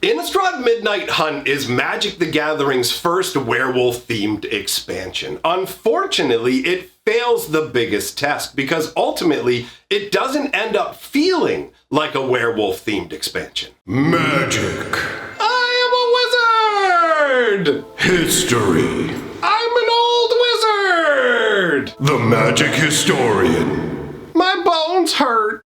Innistrad Midnight Hunt is Magic the Gathering's first werewolf-themed expansion. Unfortunately, it fails the biggest test because ultimately it doesn't end up feeling like a werewolf-themed expansion. Magic. I am a wizard! History. I'm an old wizard! The Magic Historian. My bones hurt.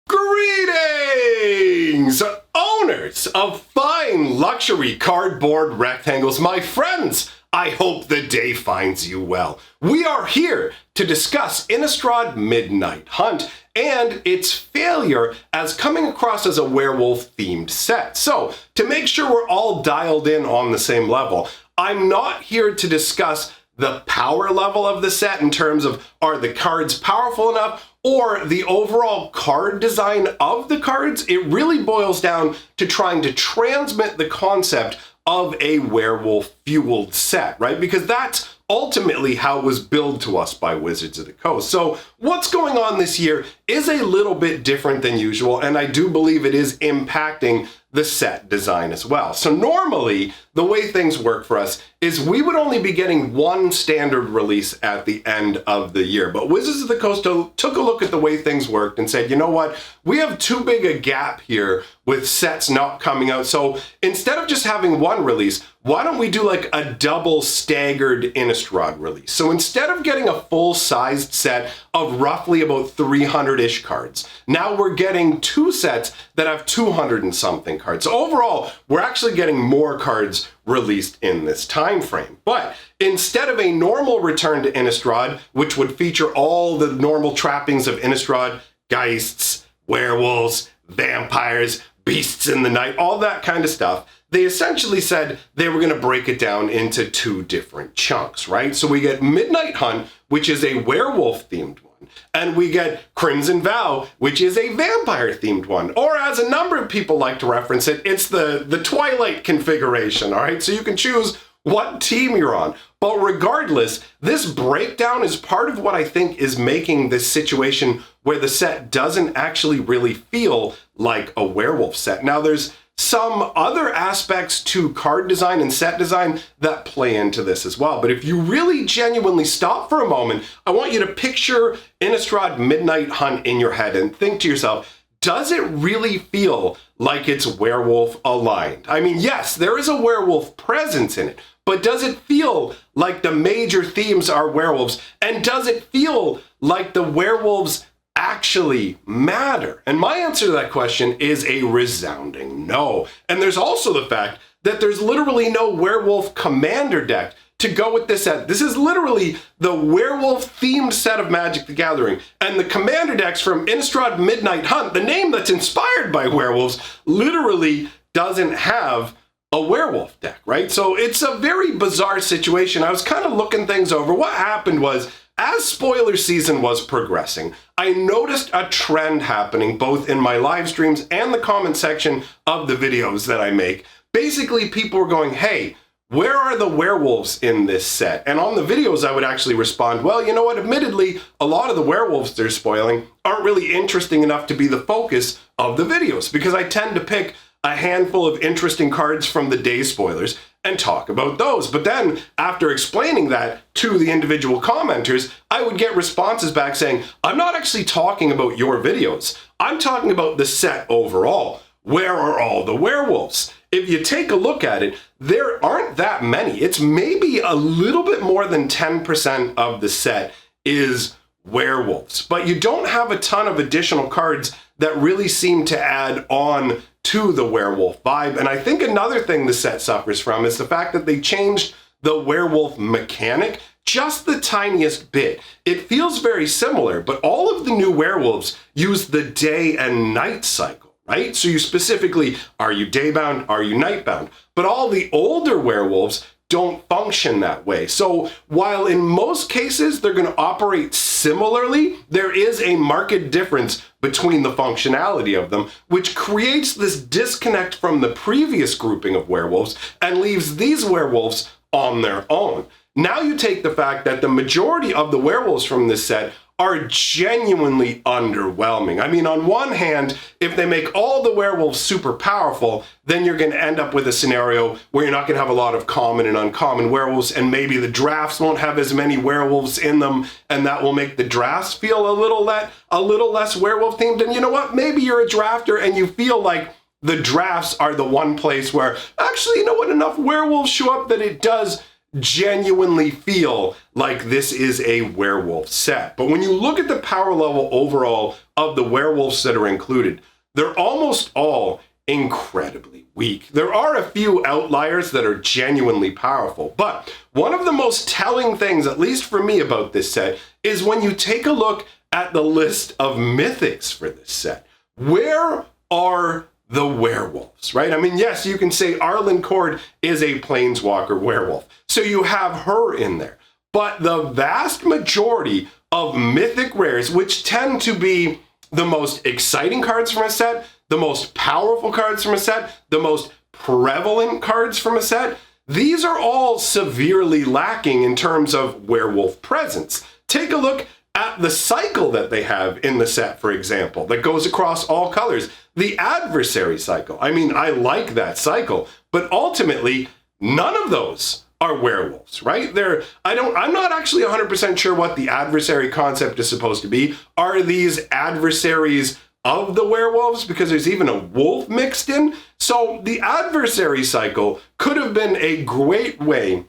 Greetings, owners of fine luxury cardboard rectangles, my friends. I hope the day finds you well. We are here to discuss Innistrad Midnight Hunt and its failure as coming across as a werewolf-themed set. So, to make sure we're all dialed in on the same level, I'm not here to discuss the power level of the set in terms of are the cards powerful enough or the overall card design of the cards. It really boils down to trying to transmit the concept of a werewolf-fueled set, right? Because that's ultimately how it was billed to us by Wizards of the Coast. So what's going on this year is a little bit different than usual, and I do believe it is impacting the set design as well. So normally, the way things work for us is we would only be getting one standard release at the end of the year. But Wizards of the Coast took a look at the way things worked and said, you know what, we have too big a gap here with sets not coming out. So instead of just having one release, why don't we do like a double staggered Innistrad release? So instead of getting a full-sized set of roughly about 300-ish cards, now we're getting two sets that have 200 and something cards. So overall, we're actually getting more cards released in this time frame. But instead of a normal return to Innistrad, which would feature all the normal trappings of Innistrad, geists, werewolves, vampires, beasts in the night, all that kind of stuff, they essentially said they were going to break it down into two different chunks, right? So we get Midnight Hunt, which is a werewolf-themed one, and we get Crimson Vow, which is a vampire-themed one, or as a number of people like to reference it, it's the Twilight configuration, all right? So you can choose what team you're on. But regardless, this breakdown is part of what I think is making this situation where the set doesn't actually really feel like a werewolf set. Now, there's some other aspects to card design and set design that play into this as well. But if you really genuinely stop for a moment, I want you to picture Innistrad Midnight Hunt in your head and think to yourself, does it really feel like it's werewolf aligned? I mean, yes, there is a werewolf presence in it, but does it feel like the major themes are werewolves? And does it feel like the werewolves actually matter? And my answer to that question is a resounding no. And there's also the fact that there's literally no werewolf commander deck to go with this set. This is literally the werewolf themed set of Magic the Gathering. And the commander decks from Innistrad Midnight Hunt, the name that's inspired by werewolves, literally doesn't have a werewolf deck, right? So it's a very bizarre situation. I was kind of looking things over. What happened was, as spoiler season was progressing, I noticed a trend happening both in my live streams and the comment section of the videos that I make. Basically, people were going, hey, where are the werewolves in this set? And on the videos, I would actually respond, well, you know what? Admittedly, a lot of the werewolves they're spoiling aren't really interesting enough to be the focus of the videos because I tend to pick a handful of interesting cards from the day spoilers and talk about those. But then after explaining that to the individual commenters, I would get responses back saying, I'm not actually talking about your videos. I'm talking about the set overall. Where are all the werewolves? If you take a look at it, there aren't that many. It's maybe a little bit more than 10% of the set is werewolves. But you don't have a ton of additional cards that really seem to add on to the werewolf vibe. And I think another thing the set suffers from is the fact that they changed the werewolf mechanic just the tiniest bit. It feels very similar, but all of the new werewolves use the day and night cycle, right? So you specifically, are you day-bound, are you night-bound? But all the older werewolves don't function that way. So while in most cases they're going to operate similarly, there is a marked difference between the functionality of them, which creates this disconnect from the previous grouping of werewolves and leaves these werewolves on their own. Now you take the fact that the majority of the werewolves from this set are genuinely underwhelming. I mean, on one hand, if they make all the werewolves super powerful, then you're going to end up with a scenario where you're not going to have a lot of common and uncommon werewolves, and maybe the drafts won't have as many werewolves in them, and that will make the drafts feel a little less werewolf themed. And you know what? Maybe you're a drafter and you feel like the drafts are the one place where, actually, you know what, enough werewolves show up that it does genuinely feel like this is a werewolf set. But when you look at the power level overall of the werewolves that are included, they're almost all incredibly weak. There are a few outliers that are genuinely powerful, but one of the most telling things, at least for me, about this set is when you take a look at the list of mythics for this set. Where are the werewolves, right? I mean, yes, you can say Arlen Cord is a planeswalker werewolf, so you have her in there. But the vast majority of mythic rares, which tend to be the most exciting cards from a set, the most powerful cards from a set, the most prevalent cards from a set, these are all severely lacking in terms of werewolf presence. Take a look at the cycle that they have in the set, for example, that goes across all colors. The adversary cycle. I mean, I like that cycle, but ultimately, none of those are werewolves, right? I'm not actually 100% sure what the adversary concept is supposed to be. Are these adversaries of the werewolves? Because there's even a wolf mixed in. So the adversary cycle could have been a great way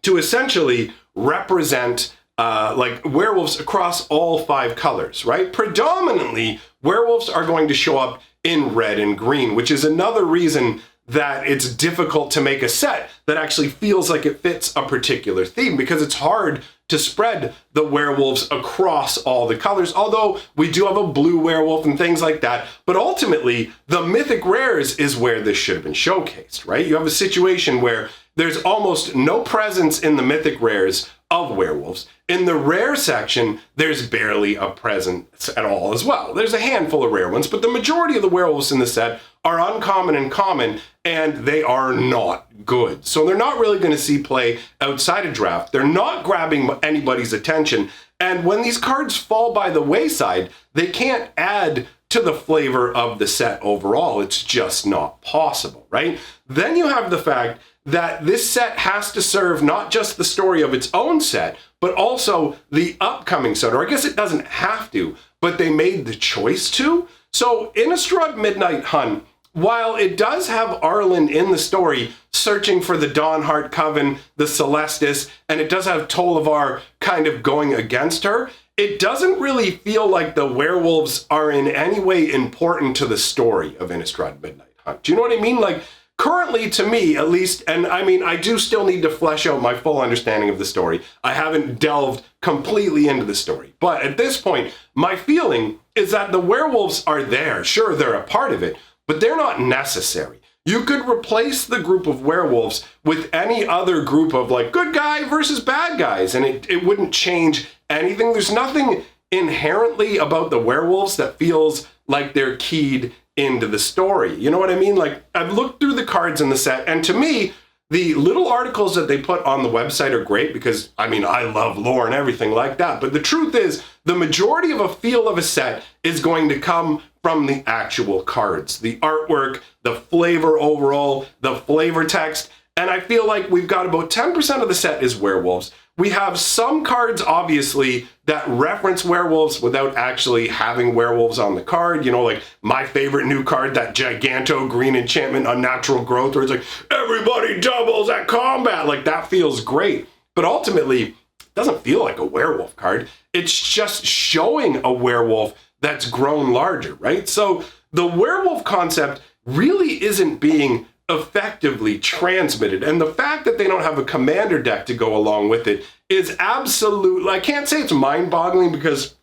to essentially represent like werewolves across all 5 colors, right? Predominantly, werewolves are going to show up in red and green, which is another reason that it's difficult to make a set that actually feels like it fits a particular theme, because it's hard to spread the werewolves across all the colors, although we do have a blue werewolf and things like that. But ultimately, the mythic rares is where this should have been showcased, right? You have a situation where there's almost no presence in the mythic rares of werewolves. In the rare section, there's barely a presence at all as well. There's a handful of rare ones, but the majority of the werewolves in the set are uncommon and common, and they are not good. So they're not really going to see play outside of draft. They're not grabbing anybody's attention. And when these cards fall by the wayside, they can't add to the flavor of the set overall. It's just not possible, right? Then you have the fact that this set has to serve not just the story of its own set, but also the upcoming set. Or I guess it doesn't have to, but they made the choice to. So Innistrad Midnight Hunt, while it does have Arlen in the story searching for the Dawnheart Coven, the Celestis, and it does have Tolivar kind of going against her, it doesn't really feel like the werewolves are in any way important to the story of Innistrad Midnight Hunt. Do you know what I mean? Like, currently, to me, at least, and I mean, I do still need to flesh out my full understanding of the story. I haven't delved completely into the story. But at this point, my feeling is that the werewolves are there. Sure, they're a part of it, but they're not necessary. You could replace the group of werewolves with any other group of, like, good guy versus bad guys, and it wouldn't change anything. There's nothing inherently about the werewolves that feels like they're keyed into the story. You know what I mean? Like, I've looked through the cards in the set, and to me, the little articles that they put on the website are great because, I mean, I love lore and everything like that. But the truth is, the majority of a feel of a set is going to come from the actual cards, the artwork, the flavor overall, the flavor text. And I feel like we've got about 10% of the set is werewolves. We have some cards, obviously, that reference werewolves without actually having werewolves on the card. You know, like my favorite new card, that Giganto Green Enchantment Unnatural Growth, where it's like, everybody doubles at combat. Like, that feels great. But ultimately, it doesn't feel like a werewolf card. It's just showing a werewolf that's grown larger, right? So the werewolf concept really isn't being effectively transmitted, and the fact that they don't have a commander deck to go along with it is absolutely, I can't say it's mind-boggling because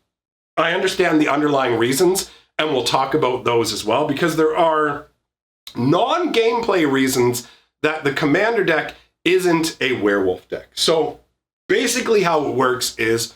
I understand the underlying reasons, and we'll talk about those as well, because there are non-gameplay reasons that the commander deck isn't a werewolf deck. So basically how it works is,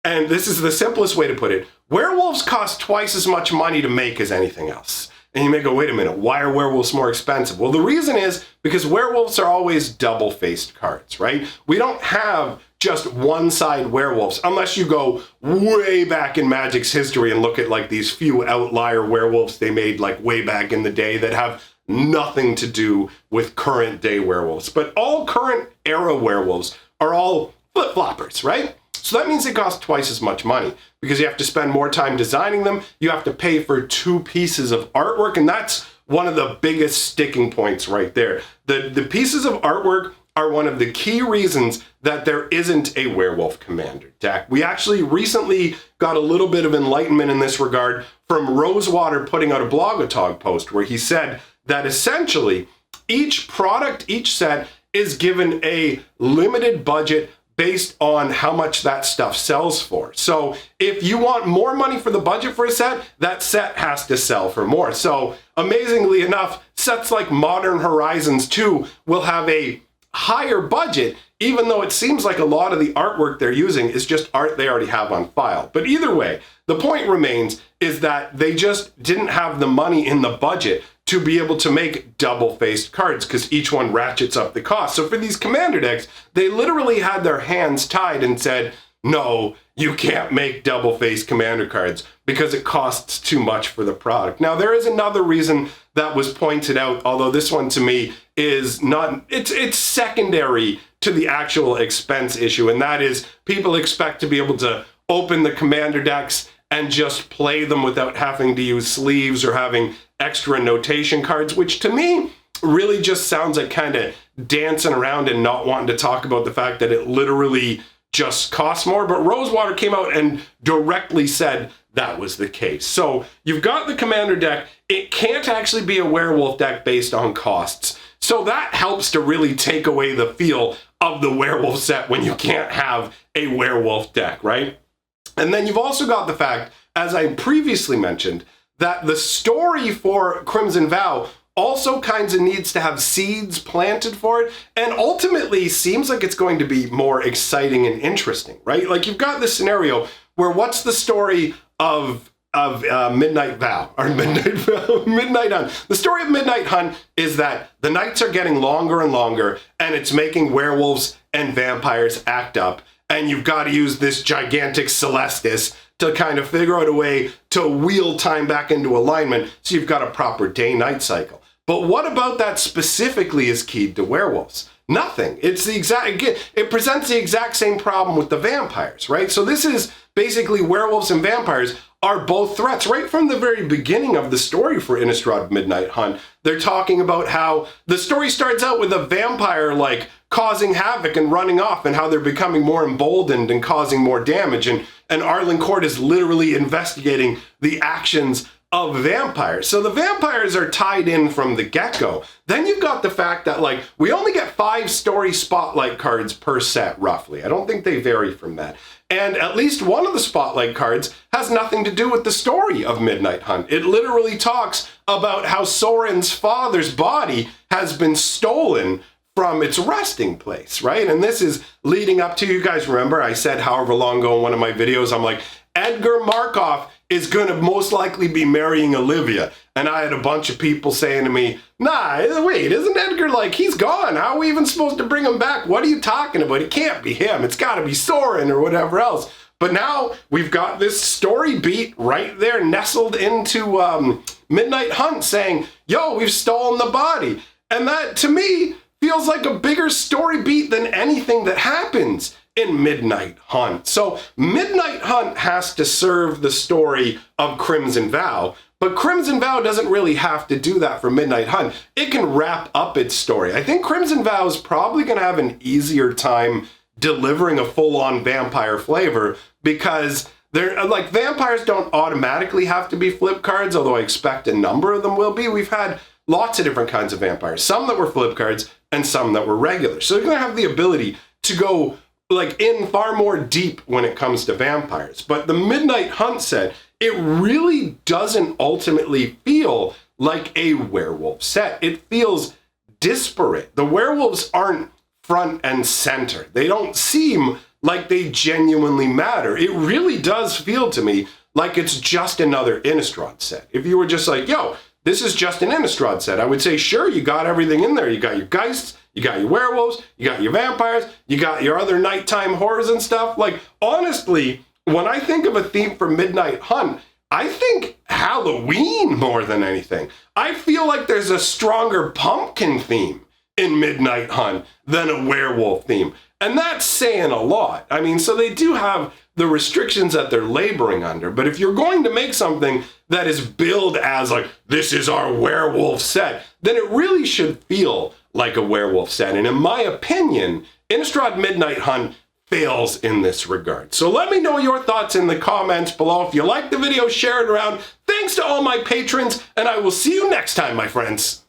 and this is the simplest way to put it, werewolves cost twice as much money to make as anything else. And you may go, wait a minute, why are werewolves more expensive? Well, the reason is because werewolves are always double-faced cards, right? We don't have just one-side werewolves, unless you go way back in Magic's history and look at like these few outlier werewolves they made like way back in the day that have nothing to do with current day werewolves. But all current era werewolves are all flip-floppers, right? So that means they cost twice as much money because you have to spend more time designing them. You have to pay for 2 pieces of artwork, and that's one of the biggest sticking points right there. The pieces of artwork are one of the key reasons that there isn't a Werewolf Commander deck. We actually recently got a little bit of enlightenment in this regard from Rosewater putting out a Blogotog post where he said that essentially each product, each set is given a limited budget based on how much that stuff sells for. So if you want more money for the budget for a set, that set has to sell for more. So amazingly enough, sets like Modern Horizons 2 will have a higher budget, even though it seems like a lot of the artwork they're using is just art they already have on file. But either way, the point remains is that they just didn't have the money in the budget to be able to make double-faced cards because each one ratchets up the cost. So for these commander decks, they literally had their hands tied and said, no, you can't make double-faced commander cards because it costs too much for the product. Now, there is another reason that was pointed out, although this one to me is not, it's secondary to the actual expense issue, and that is people expect to be able to open the commander decks and just play them without having to use sleeves or having extra notation cards, which to me really just sounds like kind of dancing around and not wanting to talk about the fact that it literally just costs more. But Rosewater came out and directly said that was the case. So you've got the commander deck. It can't actually be a werewolf deck based on costs. So that helps to really take away the feel of the werewolf set when you can't have a werewolf deck, right? And then you've also got the fact, as I previously mentioned, that the story for Crimson Vow also kinds of needs to have seeds planted for it, and ultimately seems like it's going to be more exciting and interesting, right? Like you've got this scenario where what's the story of Midnight Vow, or Midnight Hunt. The story of Midnight Hunt is that the nights are getting longer and longer, and it's making werewolves and vampires act up, and you've got to use this gigantic Celestis to kind of figure out a way to wheel time back into alignment so you've got a proper day-night cycle. But what about that specifically is keyed to werewolves? Nothing. It's the exact, it presents the exact same problem with the vampires, right? So this is basically werewolves and vampires are both threats. Right from the very beginning of the story for Innistrad Midnight Hunt, they're talking about how the story starts out with a vampire like causing havoc and running off, and how they're becoming more emboldened and causing more damage. And Arlen Court is literally investigating the actions of vampires. So the vampires are tied in from the get-go. Then you've got the fact that like we only get 5 story spotlight cards per set roughly. I don't think they vary from that. And at least one of the spotlight cards has nothing to do with the story of Midnight Hunt. It literally talks about how Soren's father's body has been stolen from its resting place, right? And this is leading up to, you guys remember I said however long ago in one of my videos, I'm like, Edgar Markov is going to most likely be marrying Olivia. And I had a bunch of people saying to me, nah, wait, isn't Edgar like, he's gone. How are we even supposed to bring him back? What are you talking about? It can't be him. It's got to be Soren or whatever else. But now we've got this story beat right there nestled into Midnight Hunt saying, yo, we've stolen the body. And that, to me, feels like a bigger story beat than anything that happens in Midnight Hunt. So Midnight Hunt has to serve the story of Crimson Vow, but Crimson Vow doesn't really have to do that for Midnight Hunt. It can wrap up its story. I think Crimson Vow is probably going to have an easier time delivering a full-on vampire flavor because they're like, vampires don't automatically have to be flip cards, although I expect a number of them will be. We've had lots of different kinds of vampires, some that were flip cards and some that were regular. So they're going to have the ability to go like in far more deep when it comes to vampires. But the Midnight Hunt set, it really doesn't ultimately feel like a werewolf set. It feels disparate. The werewolves aren't front and center. They don't seem like they genuinely matter. It really does feel to me like it's just another Innistrad set. If you were just like, yo, this is just an Innistrad set. I would say, sure, you got everything in there. You got your Geists, you got your Werewolves, you got your Vampires, you got your other nighttime horrors and stuff. Like, honestly, when I think of a theme for Midnight Hunt, I think Halloween more than anything. I feel like there's a stronger pumpkin theme in Midnight Hunt than a werewolf theme. And that's saying a lot. I mean, so they do have the restrictions that they're laboring under. But if you're going to make something that is billed as like, this is our werewolf set, then it really should feel like a werewolf set. And in my opinion, Innistrad Midnight Hunt fails in this regard. So let me know your thoughts in the comments below. If you like the video, share it around. Thanks to all my patrons, and I will see you next time, my friends.